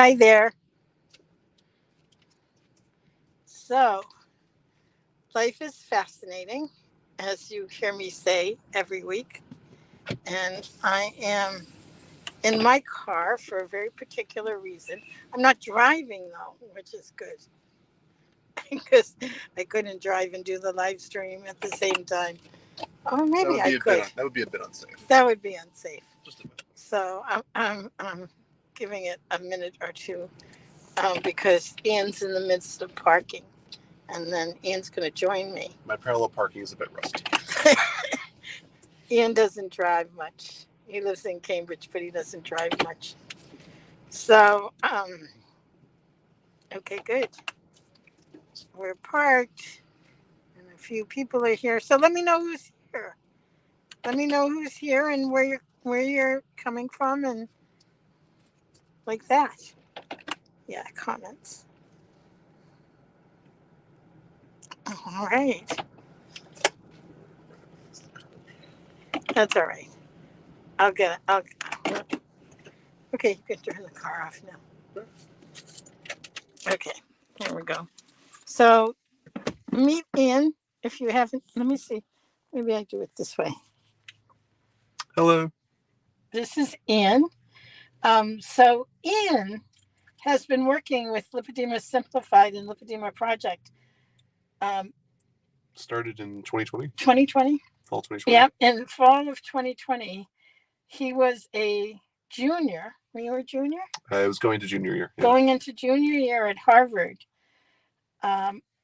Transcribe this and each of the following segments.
Hi there. So, life is fascinating, as you hear me say every week. And I am in my car for a very particular reason. I'm not driving though, which is good because I couldn't drive and do the live stream at the same time. Or maybe I could. That would be a bit unsafe. That would be unsafe. Just a bit. So I'm giving it a minute or two because Ian's in the midst of parking. And then Ian's going to join me. My parallel parking is a bit rusty. Ian doesn't drive much. He lives in Cambridge, but he doesn't drive much. So, okay, good. We're parked, and a few people are here. So let me know who's here. Let me know who's here and where you're coming from, and like that. Yeah, comments. All right. That's all right. I'll get it. Okay, you can turn the car off now. Okay, here we go. So meet Ian if you haven't. Let me see. Maybe I do it this way. Hello. This is Ian. So Ian has been working with Lipedema Simplified and Lipedema Project. Started in 2020. 2020? Fall 2020. Yeah, in fall of 2020, he was a junior. Were you a junior? I was going to junior year. Yeah. Going into junior year at Harvard,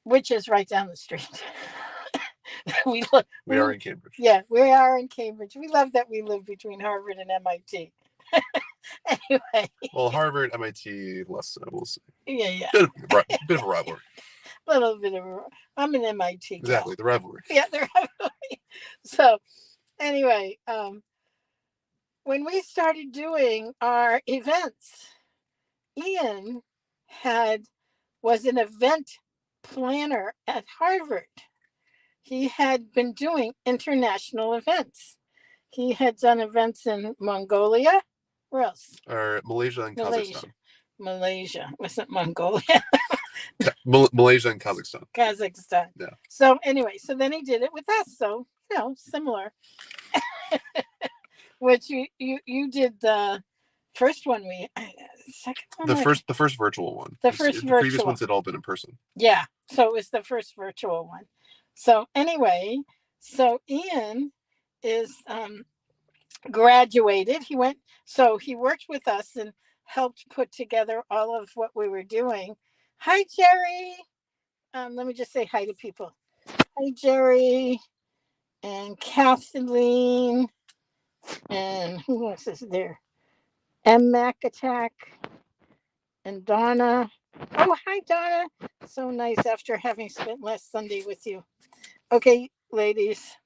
which is right down the street. We are in Cambridge. Yeah, we are in Cambridge. We love that we live between Harvard and MIT. Anyway. Well, Harvard, MIT, less so, we'll see. Yeah. Bit of a rivalry. Little bit of I'm an MIT girl. Exactly, the rivalry. Yeah, the rivalry. So, anyway, when we started doing our events, Ian was an event planner at Harvard. He had been doing international events. He had done events in Mongolia. Where else? Or Malaysia and Kazakhstan. Malaysia. Wasn't Mongolia. Malaysia and Kazakhstan. Yeah. So anyway, so then he did it with us. So, similar. Which you did the first one, second one. The first virtual one. The previous ones had all been in person. Yeah. So it was the first virtual one. So anyway, Ian is graduated. He worked with us and helped put together all of what we were doing. Hi, Jerry. Let me just say hi to people. Hi, Jerry and Kathleen. And who else is there? M. Mac Attack and Donna. Oh, hi, Donna. So nice after having spent last Sunday with you. Okay, ladies.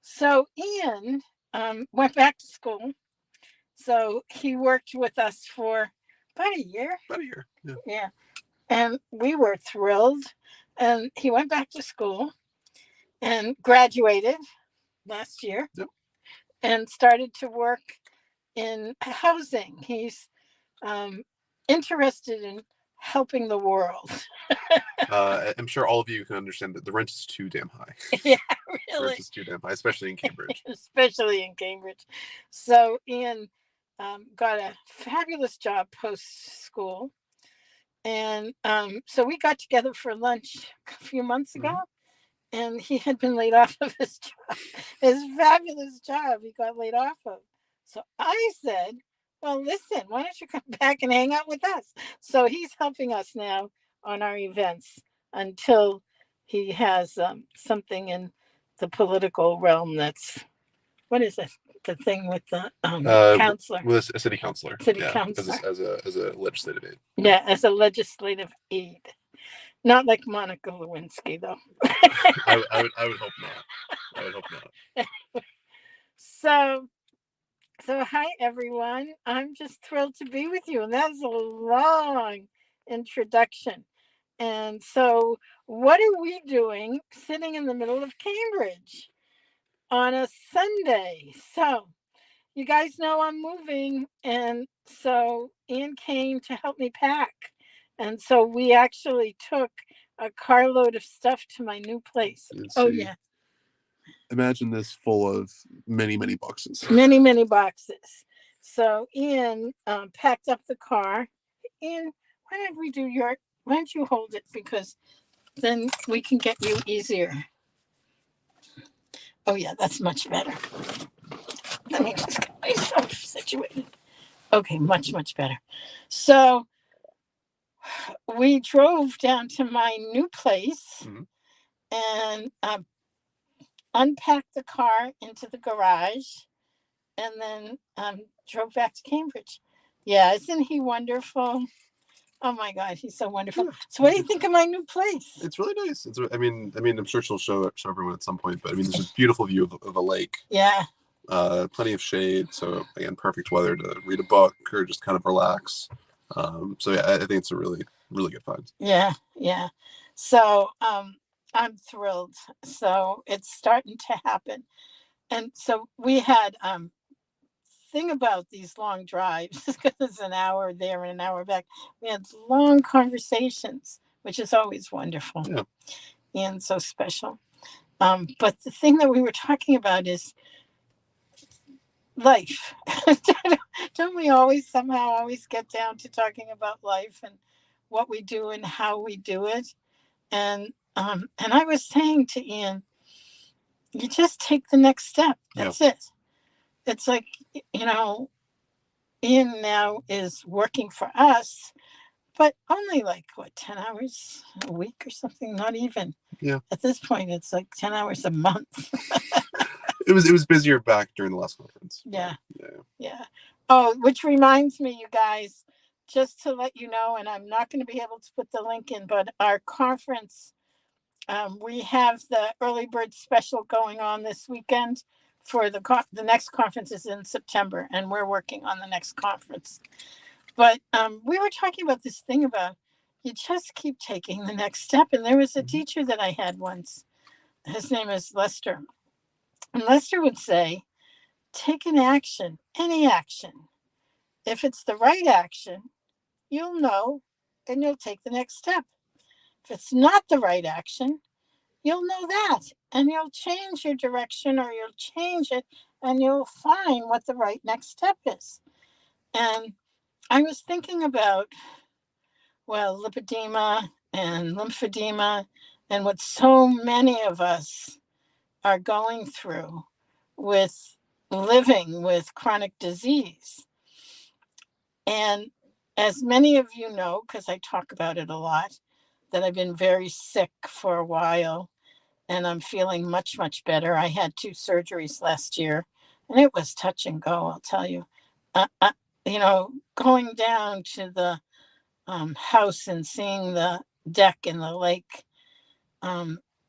So Ian went back to school. So he worked with us for about a year. Yeah. And we were thrilled. And he went back to school and graduated last year. Yep. And started to work in housing. He's interested in helping the world. I'm sure all of you can understand that the rent is too damn high. Yeah, really. The rent is too damn high, especially in Cambridge. So Ian got a fabulous job post-school. And so we got together for lunch a few months ago. Mm-hmm. And he had been laid off of his job, his fabulous job he got laid off of. So I said, well, listen, why don't you come back and hang out with us? So he's helping us now on our events until he has something in the political realm that's, what is it? The thing with the counselor. With a city councilor. Councilor. As a legislative aide. Yeah, as a legislative aide. Not like Monica Lewinsky, though. I would hope not. So hi, everyone. I'm just thrilled to be with you. And that's a long introduction. And so what are we doing sitting in the middle of Cambridge on a Sunday? So you guys know I'm moving, and so Ian came to help me pack. And so we actually took a carload of stuff to my new place. Let's Oh see. yeah, Imagine this full of many, many boxes. many, many boxes. So Ian packed up the car. Ian, why don't we do your? Why don't you hold it, because then we can get you easier. Oh yeah, that's much better. Let me just get myself situated. Okay, much, much better. So we drove down to my new place Mhm. and unpacked the car into the garage, and then drove back to Cambridge. Yeah, isn't he wonderful? Oh my God, he's so wonderful. Yeah. So what do you think of my new place? It's really nice. I'm sure she'll show everyone at some point, but I mean, there's a beautiful view of a lake. Yeah. Plenty of shade, so again, perfect weather to read a book or just kind of relax. So yeah, I think it's a really, really good find. Yeah, yeah. So I'm thrilled. So it's starting to happen. And so we had thing about these long drives, because it's an hour there and an hour back. We had long conversations, which is always wonderful. Yeah. And so special. But the thing that we were talking about is life. Don't we always somehow always get down to talking about life and what we do and how we do it? And I was saying to Ian, you just take the next step. That's it. It's like, Ian now is working for us, but only like 10 hours a week or something, not even. Yeah. At this point it's like 10 hours a month. It was busier back during the last conference. Yeah. Oh, which reminds me, you guys, just to let you know, and I'm not going to be able to put the link in, but our conference, we have the early bird special going on this weekend for the next conference is in September, and we're working on the next conference. But we were talking about this thing about you just keep taking the next step. And there was a teacher that I had once. His name is Lester. And Lester would say, take an action, any action. If it's the right action, you'll know and you'll take the next step. If it's not the right action, you'll know that and you'll change your direction, or you'll change it, and you'll find what the right next step is. And I was thinking about, well, lipedema and lymphedema and what so many of us are going through with living with chronic disease. And as many of you know, because I talk about it a lot, that I've been very sick for a while, and I'm feeling much, much better. I had 2 surgeries last year, and it was touch and go, I'll tell you. Going down to the house and seeing the deck and the lake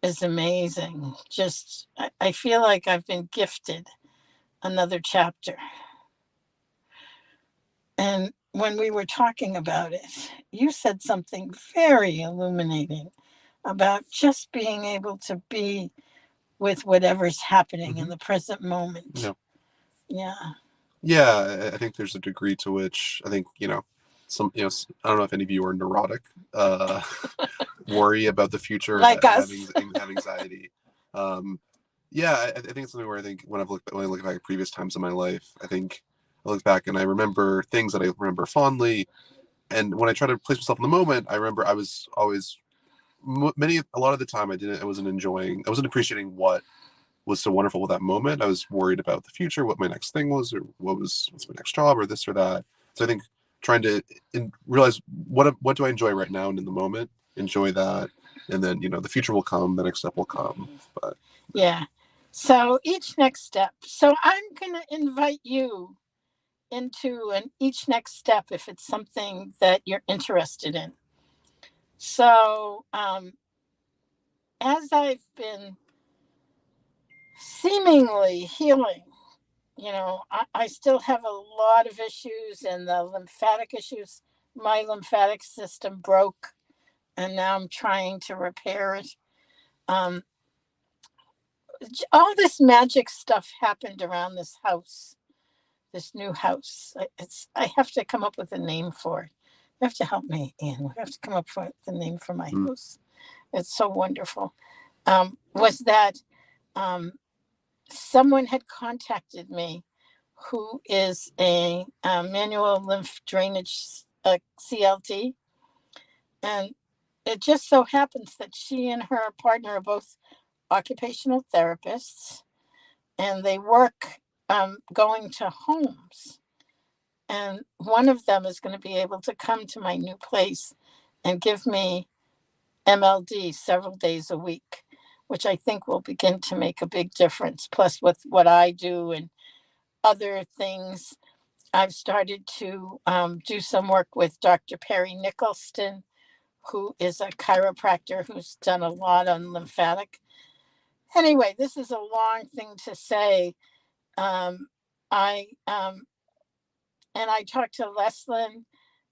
is amazing. Just, I feel like I've been gifted another chapter. And when we were talking about it, you said something very illuminating about just being able to be with whatever's happening in the present moment. Yeah, I think there's a degree to which I think, I don't know if any of you are neurotic, worry about the future, like us. have anxiety. I think it's something where I think when I look back at previous times in my life, I think I look back and I remember things that I remember fondly. And when I try to place myself in the moment, I remember I was always a lot of the time I wasn't appreciating what was so wonderful with that moment. I was worried about the future, what my next thing was, or what's my next job, or this or that. So I think trying to realize what do I enjoy right now and in the moment, enjoy that, and then the future will come, the next step will come. But yeah, so each next step. So I'm gonna invite you into each next step if it's something that you're interested in. So as I've been seemingly healing, I still have a lot of issues, and the lymphatic issues. My lymphatic system broke, and now I'm trying to repair it. All this magic stuff happened around this house this new house. I have to come up with a name for it. You have to help me, Ian. We have to come up with the name for my house. It's so wonderful. Was that someone had contacted me who is a manual lymph drainage CLT, and it just so happens that she and her partner are both occupational therapists, and they work going to homes. And one of them is going to be able to come to my new place and give me MLD several days a week, which I think will begin to make a big difference. Plus, with what I do and other things, I've started to do some work with Dr. Perry Nicholson, who is a chiropractor who's done a lot on lymphatic. Anyway, this is a long thing to say. I talked to Leslyn,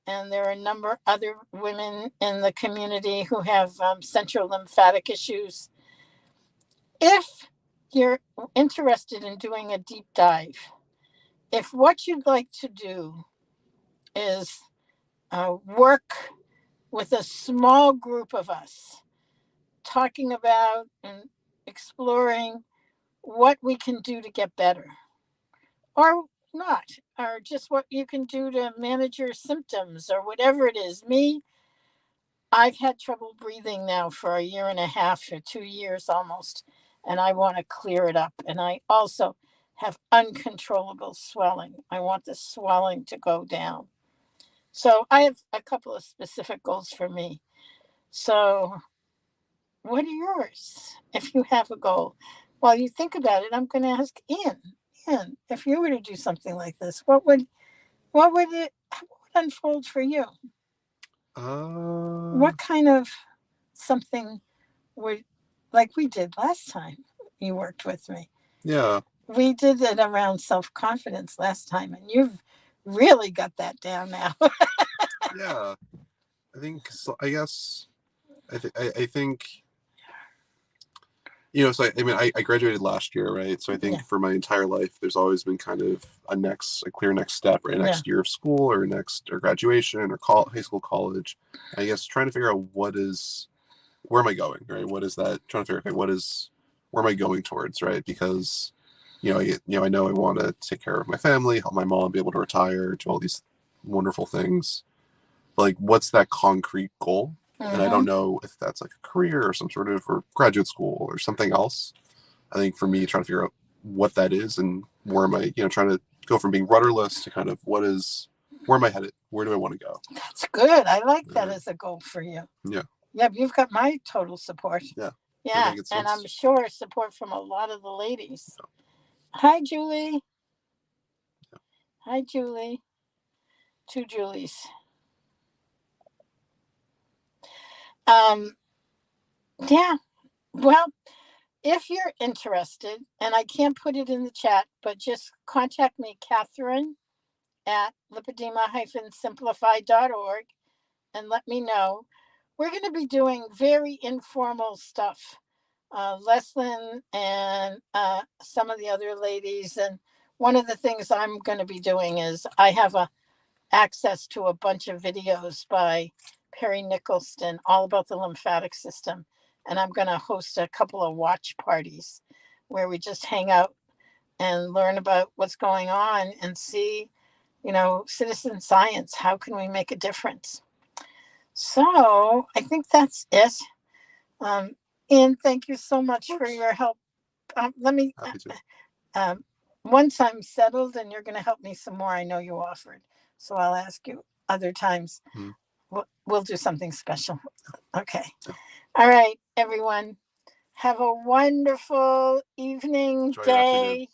and there are a number of other women in the community who have central lymphatic issues. If you're interested in doing a deep dive, if what you'd like to do is work with a small group of us, talking about and exploring what we can do to get better, or not, or just what you can do to manage your symptoms, or whatever it is. I've had trouble breathing now for a year and a half or 2 years almost, and I want to clear it up. And I also have uncontrollable swelling. I want the swelling to go down. So I have a couple of specific goals for me. So what are yours if you have a goal? While you think about it, I'm going to ask Ian. Ian, if you were to do something like this, what would it unfold for you? What kind of something would, like we did last time you worked with me? Yeah. We did it around self-confidence last time, and you've really got that down now. Yeah. I think so. I guess I think, so I graduated last year, right? So I think for my entire life, there's always been kind of a clear next step, right? Next year of school or graduation or high school, college. I guess trying to figure out where am I going, right? What is that? Trying to figure out, okay, where am I going towards, right? Because, I know I want to take care of my family, help my mom be able to retire, do all these wonderful things. Like, what's that concrete goal? And I don't know if that's like a career or some sort of, or graduate school or something else. I think for me, trying to figure out what that is and where am I, trying to go from being rudderless to kind of where am I headed? Where do I want to go? That's good. I like that as a goal for you. Yeah. Yeah, you've got my total support. Yeah. Yeah, and I'm sure support from a lot of the ladies. Yeah. Hi, Julie. Yeah. Hi, Julie. 2 Julies. Yeah, well, if you're interested, and I can't put it in the chat, but just contact me, Catherine at lipedema-simplified.org, and let me know. We're going to be doing very informal stuff. Leslyn and some of the other ladies. And one of the things I'm going to be doing is I have access to a bunch of videos by Perry Nicholson, all about the lymphatic system. And I'm going to host a couple of watch parties where we just hang out and learn about what's going on and see, citizen science. How can we make a difference? So I think that's it. Ian, thank you so much for your help. Once I'm settled and you're going to help me some more, I know you offered. So I'll ask you other times. We'll do something special. Okay. All right, everyone. Have a wonderful evening, day,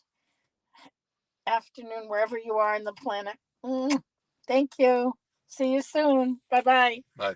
afternoon, wherever you are on the planet. Thank you. See you soon. Bye-bye. Bye.